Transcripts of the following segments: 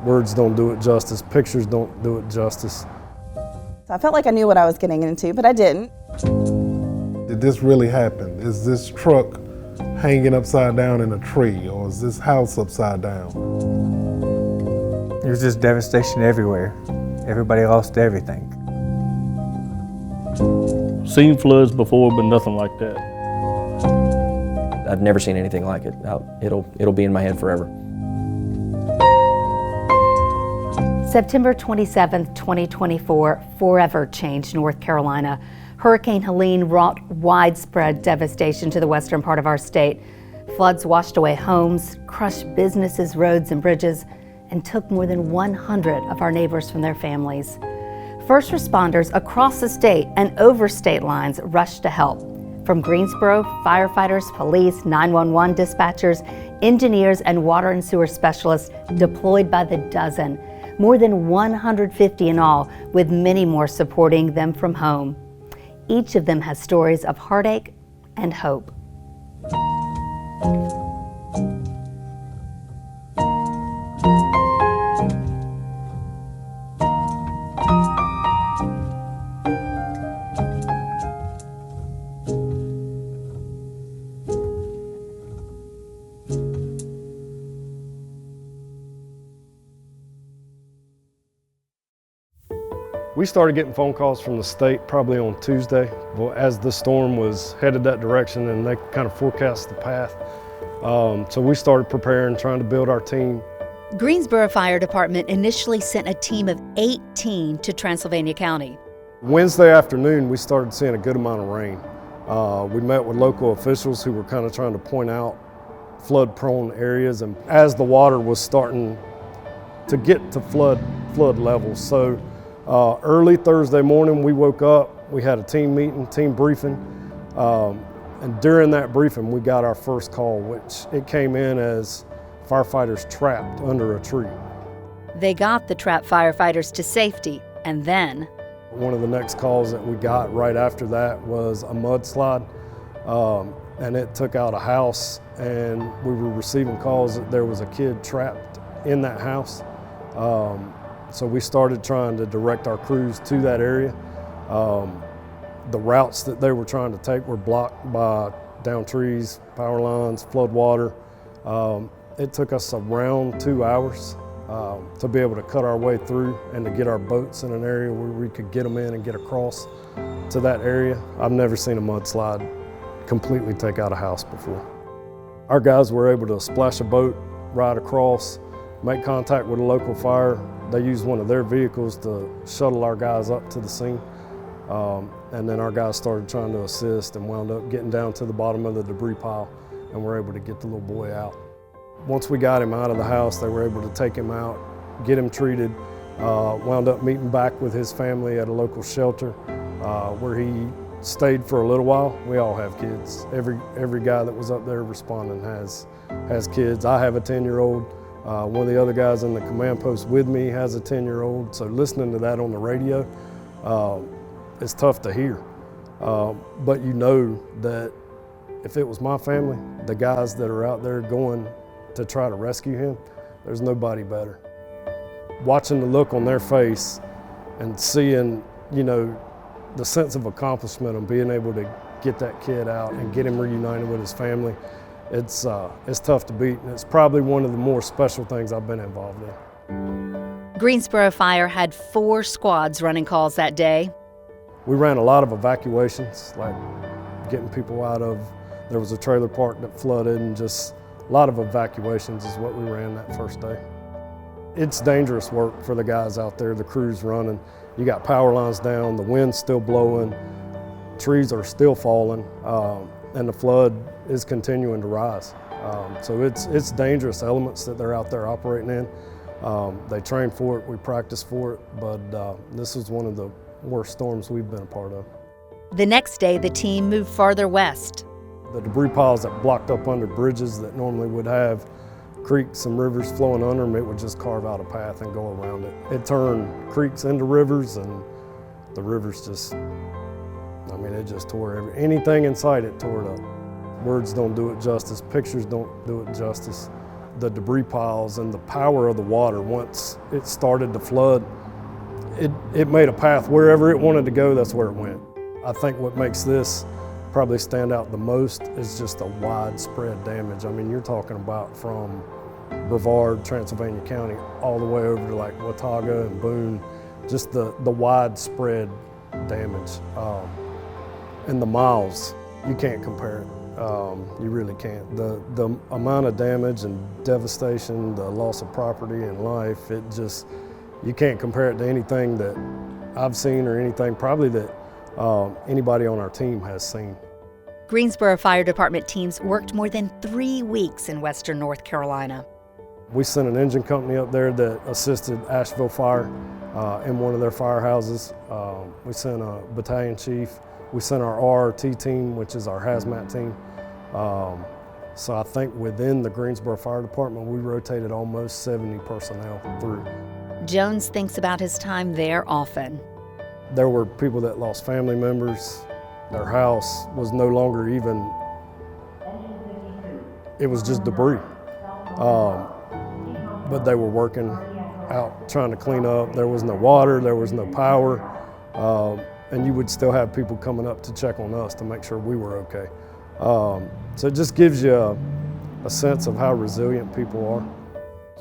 Words don't do it justice, pictures don't do it justice. So I felt like I knew what I was getting into, but I didn't. Did this really happen? Is this truck hanging upside down in a tree, or is this house upside down? There was just devastation everywhere. Everybody lost everything. Seen floods before, but nothing like that. I've never seen anything like it. It'll be in my head forever. September 27th, 2024 forever changed North Carolina. Hurricane Helene wrought widespread devastation to the western part of our state. Floods washed away homes, crushed businesses, roads, and bridges, and took more than 100 of our neighbors from their families. First responders across the state and over state lines rushed to help. From Greensboro, firefighters, police, 911 dispatchers, engineers, and water and sewer specialists deployed by the dozen. More than 150 in all, with many more supporting them from home. Each of them has stories of heartache and hope. We started getting phone calls from the state probably on Tuesday, as the storm was headed that direction, and they kind of forecast the path. So we started preparing, trying to build our team. Greensboro Fire Department initially sent a team of 18 to Transylvania County. Wednesday afternoon, we started seeing a good amount of rain. We met with local officials who were kind of trying to point out flood-prone areas, and as the water was starting to get to flood levels. So early Thursday morning, we woke up, we had a team meeting, team briefing, and during that briefing, we got our first call, which it came in as firefighters trapped under a tree. They got the trapped firefighters to safety, and then one of the next calls that we got right after that was a mudslide, and it took out a house, and we were receiving calls that there was a kid trapped in that house. So we started trying to direct our crews to that area. The routes that they were trying to take were blocked by down trees, power lines, flood water. It took us around 2 hours to be able to cut our way through and to get our boats in an area where we could get them in and get across to that area. I've never seen a mudslide completely take out a house before. Our guys were able to splash a boat, ride across, make contact with a local fire. They used one of their vehicles to shuttle our guys up to the scene. And then our guys started trying to assist and wound up getting down to the bottom of the debris pile, and were able to get the little boy out. Once we got him out of the house, they were able to take him out, get him treated, wound up meeting back with his family at a local shelter where he stayed for a little while. We all have kids. Every guy that was up there responding has kids. I have a 10-year-old. One of the other guys in the command post with me has a 10-year-old, so listening to that on the radio, it's tough to hear. But you know that if it was my family, the guys that are out there going to try to rescue him, there's nobody better. Watching the look on their face and seeing, the sense of accomplishment of being able to get that kid out and get him reunited with his family, it's tough to beat, and it's probably one of the more special things I've been involved in. Greensboro Fire had 4 squads running calls that day. We ran a lot of evacuations, like getting people out of, there was a trailer park that flooded, and just a lot of evacuations is what we ran that first day. It's dangerous work for the guys out there, the crews running. You got power lines down, the wind's still blowing, trees are still falling, and the flood is continuing to rise. So it's dangerous elements that they're out there operating in. They train for it, we practice for it, but this is one of the worst storms we've been a part of. The next day, the team moved farther west. The debris piles that blocked up under bridges that normally would have creeks and rivers flowing under them, it would just carve out a path and go around it. It turned creeks into rivers, and the rivers just, it just tore anything in sight, it tore it up. Words don't do it justice, pictures don't do it justice. the debris piles and the power of the water. Once it started to flood, it made a path. Wherever it wanted to go, that's where it went. I think what makes this probably stand out the most is just the widespread damage. I mean, you're talking about from Brevard, Transylvania County, all the way over to like Watauga and Boone, just the widespread damage. And the miles, you can't compare it. You really can't. The amount of damage and devastation, the loss of property and life, you can't compare it to anything that I've seen or anything probably that anybody on our team has seen. Greensboro Fire Department teams worked more than 3 weeks in western North Carolina. We sent an engine company up there that assisted Asheville Fire in one of their firehouses. We sent a battalion chief. We sent our RRT team, which is our hazmat team. So I think within the Greensboro Fire Department, we rotated almost 70 personnel through. Jones thinks about his time there often. There were people that lost family members. Their house was no longer even, it was just debris. But they were working out trying to clean up. There was no water, there was no power. And you would still have people coming up to check on us to make sure we were okay. So it just gives you a sense of how resilient people are.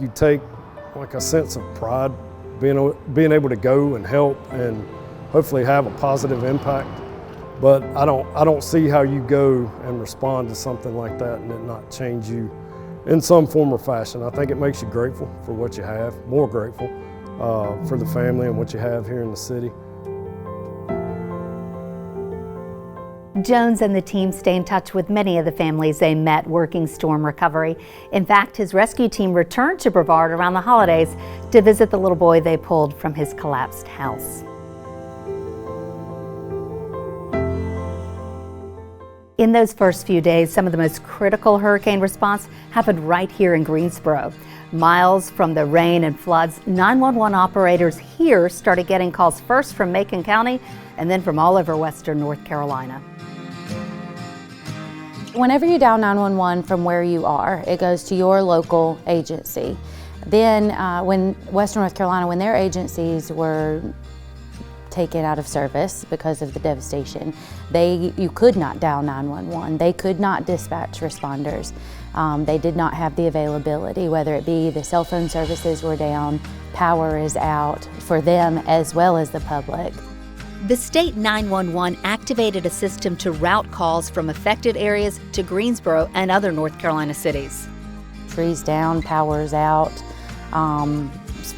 You take like a sense of pride, being able to go and help and hopefully have a positive impact. But I don't see how you go and respond to something like that and it not change you in some form or fashion. I think it makes you grateful for what you have, more grateful for the family and what you have here in the city. Jones and the team stay in touch with many of the families they met working storm recovery. In fact, his rescue team returned to Brevard around the holidays to visit the little boy they pulled from his collapsed house. In those first few days, some of the most critical hurricane response happened right here in Greensboro. Miles from the rain and floods, 911 operators here started getting calls first from Macon County and then from all over western North Carolina. Whenever you dial 911 from where you are, it goes to your local agency. Then when Western North Carolina, when their agencies were taken out of service because of the devastation, you could not dial 911. They could not dispatch responders. They did not have the availability, whether it be the cell phone services were down, power is out for them as well as the public. The state 911 activated a system to route calls from affected areas to Greensboro and other North Carolina cities. Trees down, power's out,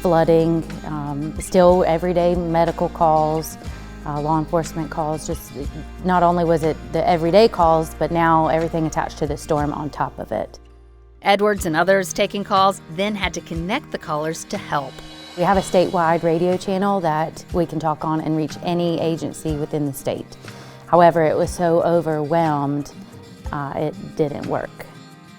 flooding, still everyday medical calls, law enforcement calls. Just not only was it the everyday calls, but now everything attached to the storm on top of it. Edwards and others taking calls then had to connect the callers to help. We have a statewide radio channel that we can talk on and reach any agency within the state. However, it was so overwhelmed, it didn't work.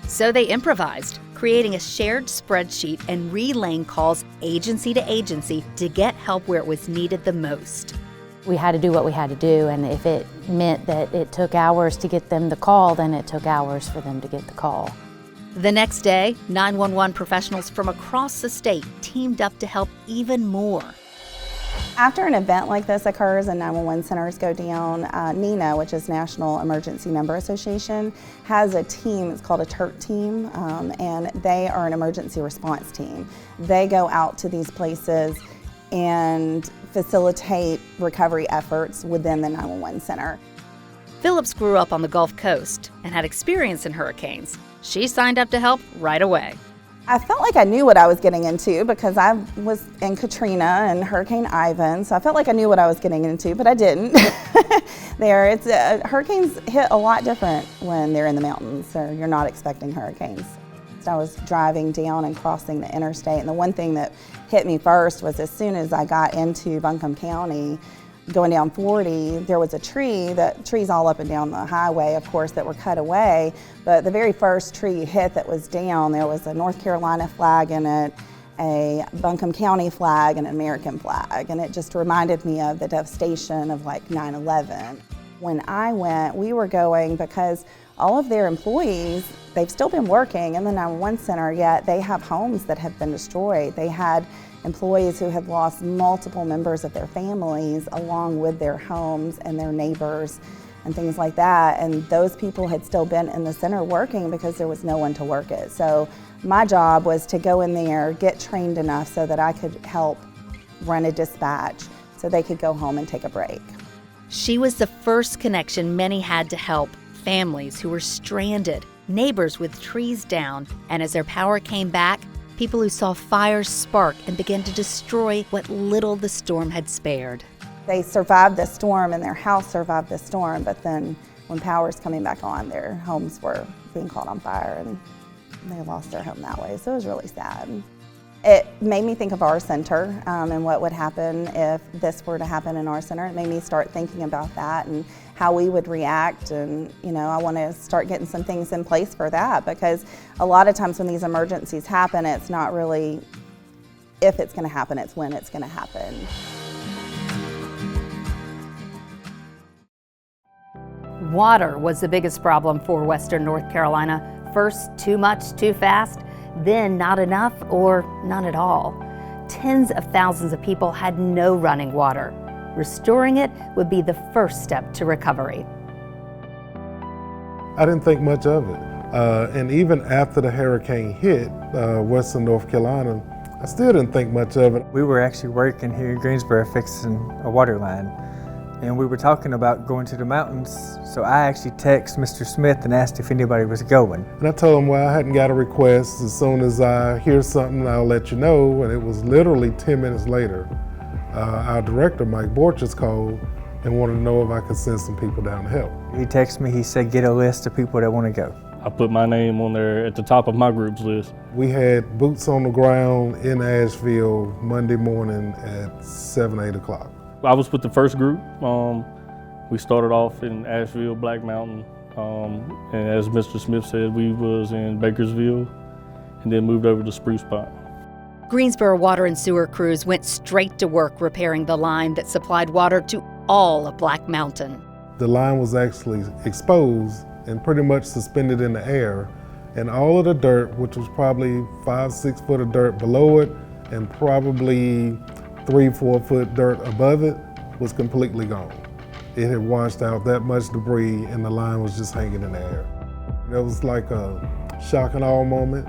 So they improvised, creating a shared spreadsheet and relaying calls agency to agency to get help where it was needed the most. We had to do what we had to do, and if it meant that it took hours to get them the call, then it took hours for them to get the call. The next day, 911 professionals from across the state teamed up to help even more. After an event like this occurs and 911 centers go down, NENA, which is National Emergency Number Association, has a team. It's called a TERT team, and they are an emergency response team. They go out to these places and facilitate recovery efforts within the 911 center. Phillips grew up on the Gulf Coast and had experience in hurricanes. She signed up to help right away. I felt like I knew what I was getting into because I was in Katrina and Hurricane Ivan, so I felt like I knew what I was getting into, but I didn't. Hurricanes hit a lot different when they're in the mountains, so you're not expecting hurricanes. So I was driving down and crossing the interstate, and the one thing that hit me first was as soon as I got into Buncombe County, going down 40, there was a tree, trees all up and down the highway, of course, that were cut away, but the very first tree you hit that was down, there was a North Carolina flag in it, a Buncombe County flag, and an American flag, and it just reminded me of the devastation of like 9/11. When I went, we were going because all of their employees, they've still been working in the 911 center, yet they have homes that have been destroyed. They had employees who had lost multiple members of their families along with their homes and their neighbors and things like that. And those people had still been in the center working because there was no one to work it. So my job was to go in there, get trained enough so that I could help run a dispatch so they could go home and take a break. She was the first connection many had to help families who were stranded, neighbors with trees down, and as their power came back, people who saw fires spark and begin to destroy what little the storm had spared. They survived the storm and their house survived the storm, but then when power was coming back on, their homes were being caught on fire and they lost their home that way, so it was really sad. It made me think of our center and what would happen if this were to happen in our center. It made me start thinking about that and how we would react, and I want to start getting some things in place for that, because a lot of times when these emergencies happen, it's not really if it's going to happen, it's when it's going to happen. Water was the biggest problem for Western North Carolina. First, too much, too fast, then not enough or none at all. Tens of thousands of people had no running water. Restoring it would be the first step to recovery. I didn't think much of it. And even after the hurricane hit Western North Carolina, I still didn't think much of it. We were actually working here in Greensboro fixing a water line. And we were talking about going to the mountains, so I actually texted Mr. Smith and asked if anybody was going. And I told him, well, I hadn't got a request. As soon as I hear something, I'll let you know. And it was literally 10 minutes later. Our director, Mike Borchers, called and wanted to know if I could send some people down to help. He texted me, he said, get a list of people that want to go. I put my name on there at the top of my group's list. We had boots on the ground in Asheville Monday morning at 7, 8 o'clock. I was with the first group. We started off in Asheville, Black Mountain, and as Mr. Smith said, we was in Bakersville and then moved over to Spruce Pine. Greensboro water and sewer crews went straight to work repairing the line that supplied water to all of Black Mountain. The line was actually exposed and pretty much suspended in the air, and all of the dirt, which was probably 5-6 foot of dirt below it and probably 3-4 foot dirt above it, was completely gone. It had washed out that much debris and the line was just hanging in the air. It was like a shock and awe moment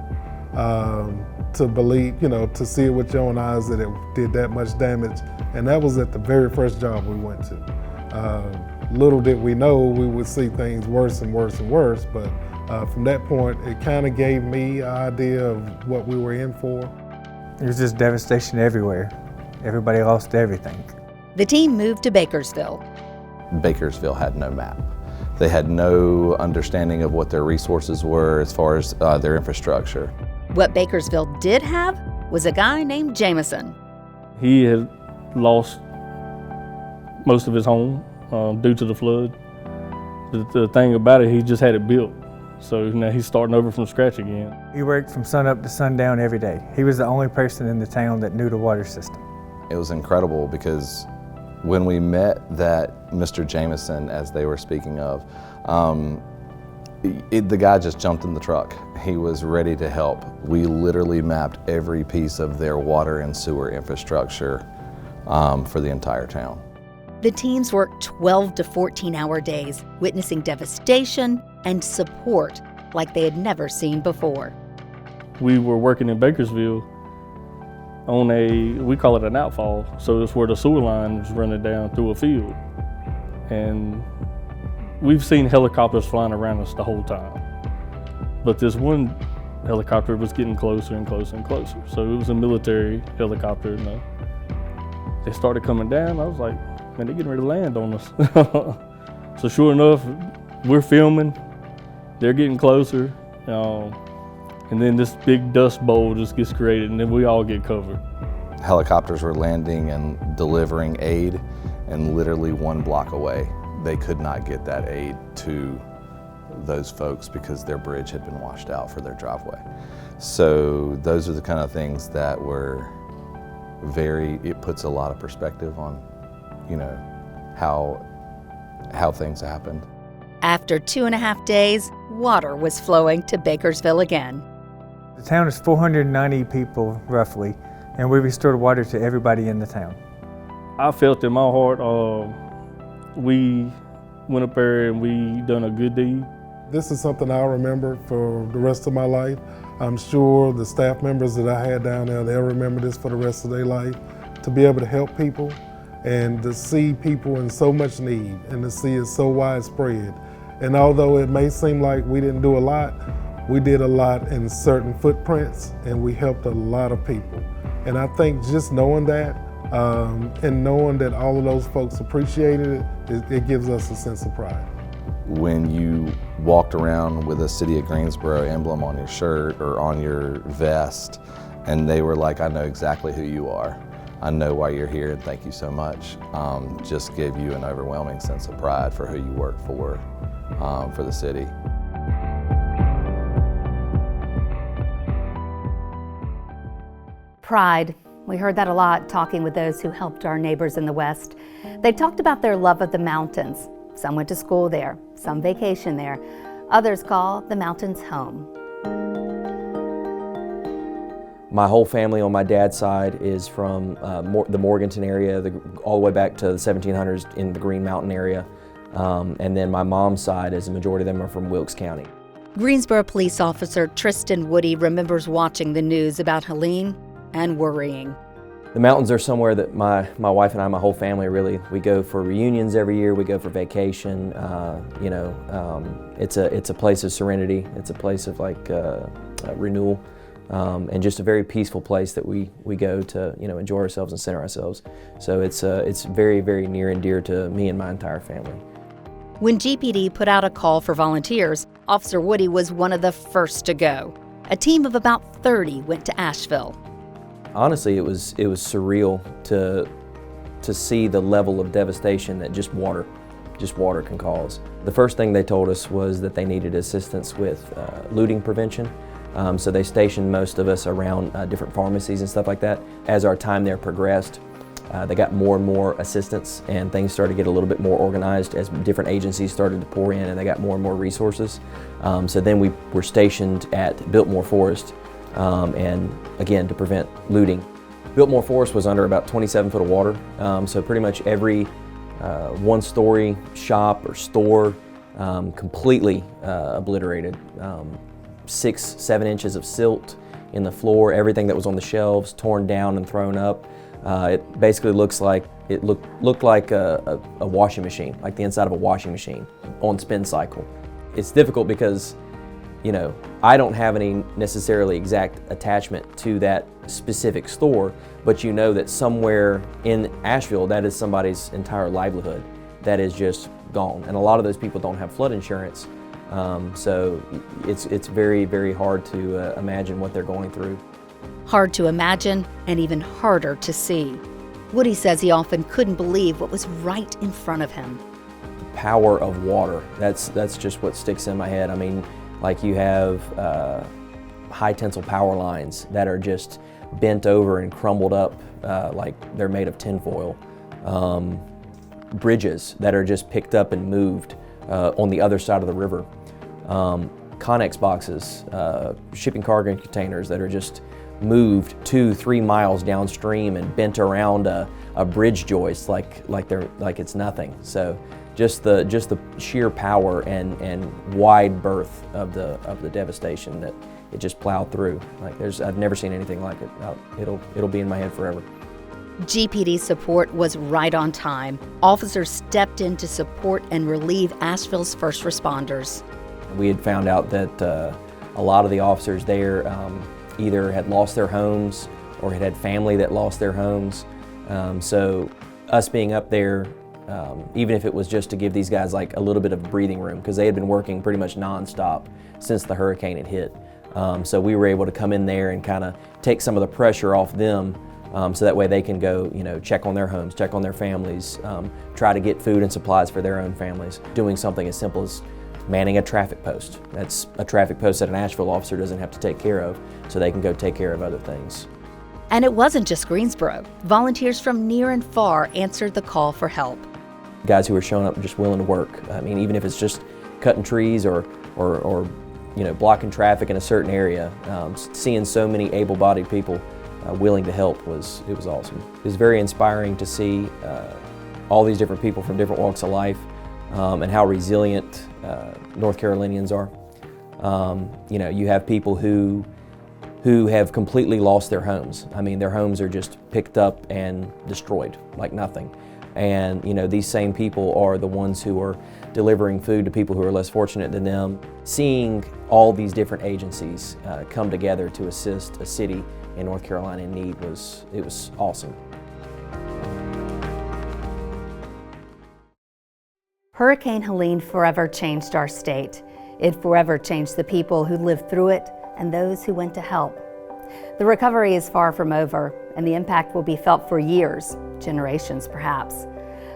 to believe, to see it with your own eyes that it did that much damage. And that was at the very first job we went to. Little did we know we would see things worse and worse and worse, but from that point, it kind of gave me an idea of what we were in for. It was just devastation everywhere. Everybody lost everything. The team moved to Bakersville. Bakersville had no map. They had no understanding of what their resources were as far as their infrastructure. What Bakersville did have was a guy named Jameson. He had lost most of his home due to the flood. The thing about it, he just had it built. So now he's starting over from scratch again. He worked from sun up to sundown every day. He was the only person in the town that knew the water system. It was incredible because when we met that Mr. Jameson, as they were speaking of, the guy just jumped in the truck. He was ready to help. We literally mapped every piece of their water and sewer infrastructure for the entire town. The teams worked 12 to 14-hour days, witnessing devastation and support like they had never seen before. We were working in Bakersville on we call it an outfall. So it's where the sewer line was running down through a field. And we've seen helicopters flying around us the whole time. But this one helicopter was getting closer and closer and closer. So it was a military helicopter. And they started coming down. I was like, man, they're getting ready to land on us. So sure enough, we're filming. They're getting closer. And then this big dust bowl just gets created, and then we all get covered. Helicopters were landing and delivering aid, and literally 1 block away, they could not get that aid to those folks because their bridge had been washed out for their driveway. So those are the kind of things that were it puts a lot of perspective on, how how things happened. After 2.5 days, water was flowing to Bakersville again. The town is 490 people roughly, and we restored water to everybody in the town. I felt in my heart, we went up there and we done a good deed. This is something I'll remember for the rest of my life. I'm sure the staff members that I had down there, they'll remember this for the rest of their life. To be able to help people and to see people in so much need and to see it so widespread. And although it may seem like we didn't do a lot, we did a lot in certain footprints and we helped a lot of people. And I think just knowing that and knowing that all of those folks appreciated it gives us a sense of pride. When you walked around with a City of Greensboro emblem on your shirt or on your vest, and they were like, I know exactly who you are. I know why you're here and thank you so much. Just gave you an overwhelming sense of pride for who you work for the city. Pride. We heard that a lot talking with those who helped our neighbors in the West. They talked about their love of the mountains. Some went to school there, some vacation there. Others call the mountains home. My whole family on my dad's side is from the Morganton area, all the way back to the 1700s in the Green Mountain area. And then my mom's side, is a majority of them are from Wilkes County. Greensboro Police Officer Tristan Woody remembers watching the news about Helene and worrying. The mountains are somewhere that my wife and I, my whole family really, we go for reunions every year, we go for vacation. It's a place of serenity, it's a place of renewal. And just a very peaceful place that we go to enjoy ourselves and center ourselves. So it's very, very near and dear to me and my entire family. When GPD put out a call for volunteers, Officer Woody was one of the first to go. A team of about 30 went to Asheville. Honestly, it was surreal to see the level of devastation that just water can cause. The first thing they told us was that they needed assistance with looting prevention. So they stationed most of us around different pharmacies and stuff like that. As our time there progressed, they got more and more assistance and things started to get a little bit more organized as different agencies started to pour in and they got more and more resources. So then we were stationed at Biltmore Forest and again to prevent looting. Biltmore Forest was under about 27 foot of water, so pretty much every one-story shop or store completely obliterated. 6-7 inches of silt in the floor, everything that was on the shelves torn down and thrown up. It basically looked like a washing machine, like the inside of a washing machine on spin cycle. It's difficult because I don't have any necessarily exact attachment to that specific store, but that somewhere in Asheville that is somebody's entire livelihood that is just gone. And a lot of those people don't have flood insurance. So it's very, very hard to imagine what they're going through. Hard to imagine and even harder to see. Woody says he often couldn't believe what was right in front of him. The power of water, that's just what sticks in my head. I mean, like you have high tensile power lines that are just bent over and crumbled up like they're made of tinfoil. Bridges that are just picked up and moved on the other side of the river. Connex boxes, shipping cargo containers that are just moved 2-3 miles downstream and bent around a bridge joist like it's nothing. So just the sheer power and wide berth of the devastation that it just plowed through. I've never seen anything like it. It'll be in my head forever. GPD support was right on time. Officers stepped in to support and relieve Asheville's first responders. We had found out that a lot of the officers there either had lost their homes or had family that lost their homes. So us being up there, even if it was just to give these guys like a little bit of breathing room, because they had been working pretty much nonstop since the hurricane had hit. So we were able to come in there and kind of take some of the pressure off them. So that way they can go, check on their homes, check on their families, try to get food and supplies for their own families. Doing something as simple as manning a traffic post. That's a traffic post that an Asheville officer doesn't have to take care of, so they can go take care of other things. And it wasn't just Greensboro. Volunteers from near and far answered the call for help. guys who are showing up and just willing to work. I mean, even if it's just cutting trees or you know, blocking traffic in a certain area, seeing so many able-bodied people willing to help was awesome. It was very inspiring to see all these different people from different walks of life and how resilient North Carolinians are. You know, you have people who have completely lost their homes. I mean, their homes are just picked up and destroyed like nothing. And you know, these same people are the ones who are delivering food to people who are less fortunate than them. Seeing all these different agencies come together to assist a city in North Carolina in need was awesome. Hurricane Helene forever changed our state. It forever changed the people who lived through it and those who went to help. The recovery is far from over, and the impact will be felt for years, generations perhaps.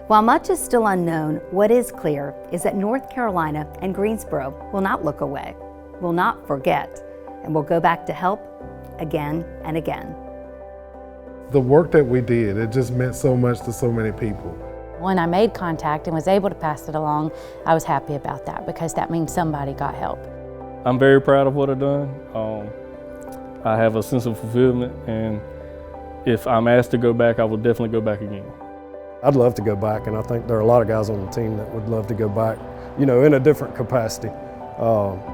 While much is still unknown, what is clear is that North Carolina and Greensboro will not look away, will not forget, and will go back to help again and again. The work that we did, it just meant so much to so many people. When I made contact and was able to pass it along, I was happy about that because that means somebody got help. I'm very proud of what I've done. I have a sense of fulfillment, and if I'm asked to go back, I will definitely go back again. I'd love to go back, and I think there are a lot of guys on the team that would love to go back, you know, in a different capacity,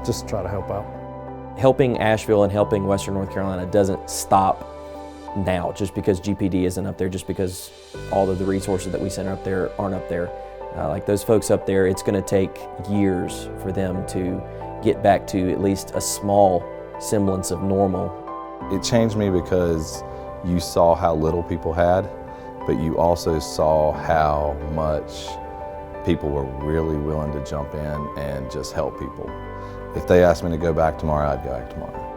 just to try to help out. Helping Asheville and helping Western North Carolina doesn't stop now just because GPD isn't up there, just because all of the resources that we send up there aren't up there. Like those folks up there, it's going to take years for them to get back to at least a small semblance of normal. It changed me because you saw how little people had, but you also saw how much people were really willing to jump in and just help people. If they asked me to go back tomorrow, I'd go back tomorrow.